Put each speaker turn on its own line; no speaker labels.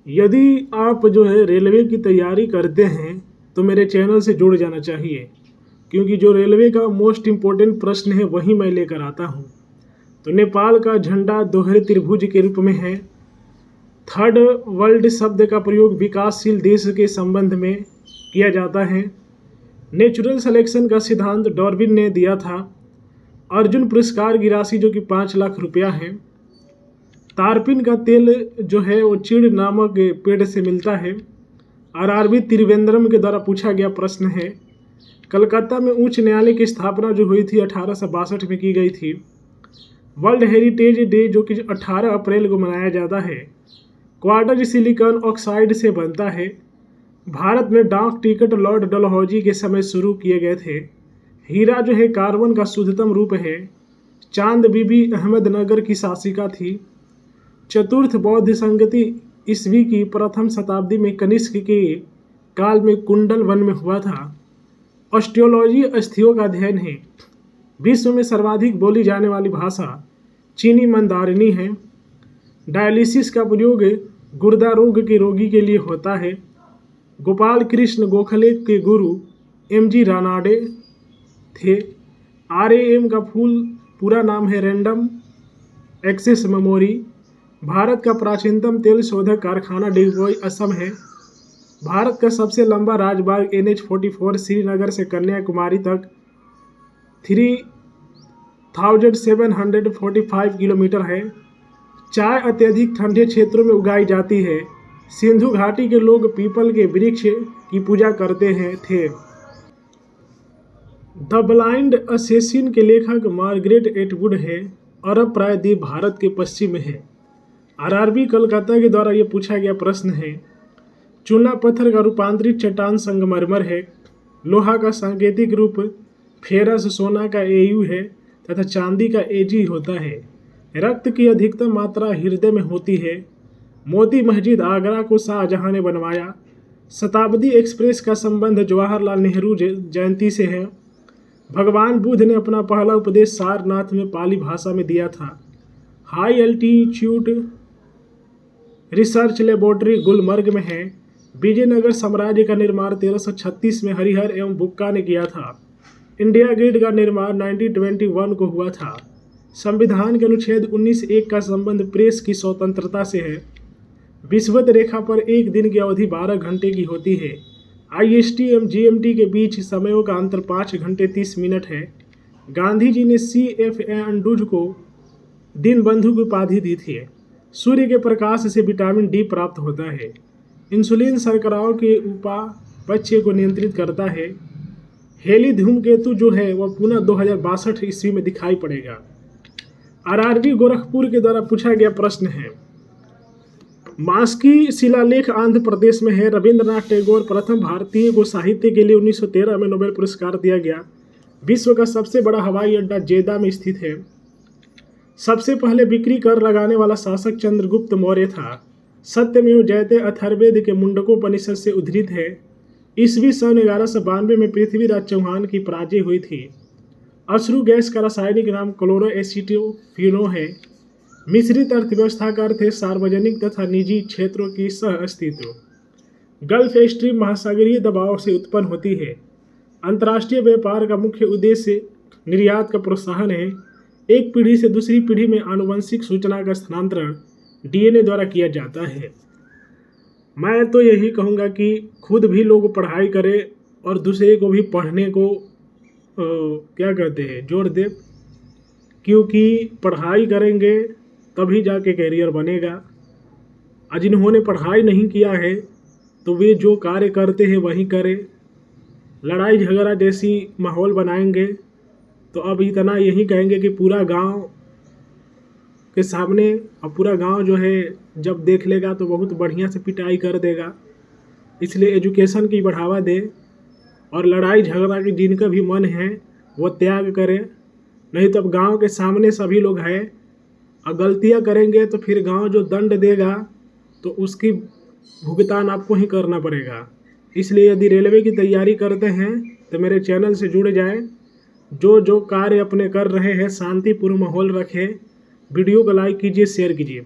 यदि आप जो है रेलवे की तैयारी करते हैं तो मेरे चैनल से जुड़ जाना चाहिए, क्योंकि जो रेलवे का मोस्ट इम्पोर्टेंट प्रश्न है वही मैं लेकर आता हूँ। तो नेपाल का झंडा दोहरे त्रिभुज के रूप में है। थर्ड वर्ल्ड शब्द का प्रयोग विकासशील देश के संबंध में किया जाता है। नेचुरल सिलेक्शन का सिद्धांत डार्विन ने दिया था। अर्जुन पुरस्कार की राशि जो कि 5 लाख रुपया है। तारपीन का तेल जो है वो चीड़ नामक पेड़ से मिलता है। आरआरबी त्रिवेंद्रम के द्वारा पूछा गया प्रश्न है। कलकत्ता में उच्च न्यायालय की स्थापना जो हुई थी 1862 में की गई थी। वर्ल्ड हेरिटेज डे जो कि 18 अप्रैल को मनाया जाता है। क्वार्टर सिलिकॉन ऑक्साइड से बनता है। भारत में डाक टिकट लॉर्ड डलहौजी के समय शुरू किए गए थे। हीरा जो है कार्बन का शुद्धतम रूप है। चांद बीबी अहमदनगर की शासिका थी। चतुर्थ बौद्ध संगति ईस्वी की प्रथम शताब्दी में कनिष्क के काल में कुंडल वन में हुआ था। ऑस्टियोलॉजी अस्थियों का अध्ययन है। विश्व में सर्वाधिक बोली जाने वाली भाषा चीनी मंदारिनी है। डायलिसिस का प्रयोग गुर्दा रोग के रोगी के लिए होता है। गोपाल कृष्ण गोखले के गुरु एमजी रानाडे थे। आरएएम का पूरा नाम है रैंडम एक्सेस मेमोरी। भारत का प्राचीनतम तेल शोधक कारखाना डिगबोई असम है। भारत का सबसे लंबा राजमार्ग NH-44 श्रीनगर से कन्याकुमारी तक 3745 किलोमीटर है। चाय अत्यधिक ठंडे क्षेत्रों में उगाई जाती है। सिंधु घाटी के लोग पीपल के वृक्ष की पूजा करते थे। द ब्लाइंड असेसिन के लेखक मार्गरेट एटवुड है। अरब प्रायद्वीप भारत के पश्चिम में है। आरआरबी कलकत्ता के द्वारा यह पूछा गया प्रश्न है। चूना पत्थर का रूपांतरित चट्टान संगमरमर है। लोहा का सांकेतिक रूप फेरस, सोना का AU है तथा चांदी का AG होता है। रक्त की अधिकतम मात्रा हृदय में होती है। मोती मस्जिद आगरा को शाहजहां ने बनवाया। शताब्दी एक्सप्रेस का संबंध जवाहरलाल नेहरू जयंती से है। भगवान बुद्ध ने अपना पहला उपदेश सारनाथ में पाली भाषा में दिया था। High altitude research laboratory Gulmarg में है। विजयनगर साम्राज्य का निर्माण 1336 में हरिहर एवं बुक्का ने किया था। इंडिया गेट का निर्माण 1921 को हुआ था। संविधान के अनुच्छेद 19(1) का संबंध प्रेस की स्वतंत्रता से है। विषुवत रेखा पर एक दिन की अवधि 12 घंटे की होती है। IST एवं GMT के बीच समयों का अंतर 5 घंटे 30 मिनट है। गांधी जी ने CF एंड्रूज को दिन बंधु की उपाधि दी थी। सूर्य के प्रकाश से विटामिन D प्राप्त होता है। इंसुलिन शर्कराओं के उपापचय को नियंत्रित करता है। हेली धूमकेतु जो है वह पुनः 2062 ईस्वी में दिखाई पड़ेगा। आरआरबी गोरखपुर के द्वारा पूछा गया प्रश्न है। मास्की शिलालेख आंध्र प्रदेश में है। रविंद्रनाथ टैगोर प्रथम भारतीय को साहित्य के लिए 1913 में नोबेल पुरस्कार दिया गया। विश्व का सबसे बड़ा हवाई अड्डा जेदा में स्थित है। सबसे पहले बिक्री कर लगाने वाला शासक चंद्रगुप्त मौर्य था। सत्यमेव जयते अथर्ववेद के मुंडकोपनिषद से उद्धृत है। ईस्वी सन 1192 में पृथ्वीराज चौहान की पराजय हुई थी। अश्रु गैस का रासायनिक नाम क्लोरोएसिटोफिनो है। मिश्रित अर्थव्यवस्था का अर्थ है सार्वजनिक तथा निजी क्षेत्रों की सह अस्तित्व। गल्फ स्ट्रीम महासागरीय दबाव से उत्पन्न होती है। अंतर्राष्ट्रीय व्यापार का मुख्य उद्देश्य निर्यात का प्रोत्साहन है। एक पीढ़ी से दूसरी पीढ़ी में आनुवंशिक सूचना का स्थानांतरण DNA द्वारा किया जाता है। मैं तो यही कहूँगा कि खुद भी लोग पढ़ाई करें और दूसरे को भी पढ़ने को क्या कहते हैं जोर दे, क्योंकि पढ़ाई करेंगे तभी जाके कैरियर बनेगा। और जिन्होंने पढ़ाई नहीं किया है तो वे जो कार्य करते हैं वही करें। लड़ाई झगड़ा जैसी माहौल बनाएंगे तो अब इतना यही कहेंगे कि पूरा गांव के सामने, और पूरा गांव जो है जब देख लेगा तो बहुत बढ़िया से पिटाई कर देगा। इसलिए एजुकेशन की बढ़ावा दे और लड़ाई झगड़ा की जिनका भी मन है वो त्याग करें। नहीं तो अब गांव के सामने सभी लोग हैं और गलतियां करेंगे तो फिर गांव जो दंड देगा तो उसकी भुगतान आपको ही करना पड़ेगा। इसलिए यदि रेलवे की तैयारी करते हैं तो मेरे चैनल से जुड़ जाएं। जो कार्य अपने कर रहे हैं शांतिपूर्ण माहौल रखें। वीडियो को लाइक कीजिए, शेयर कीजिए।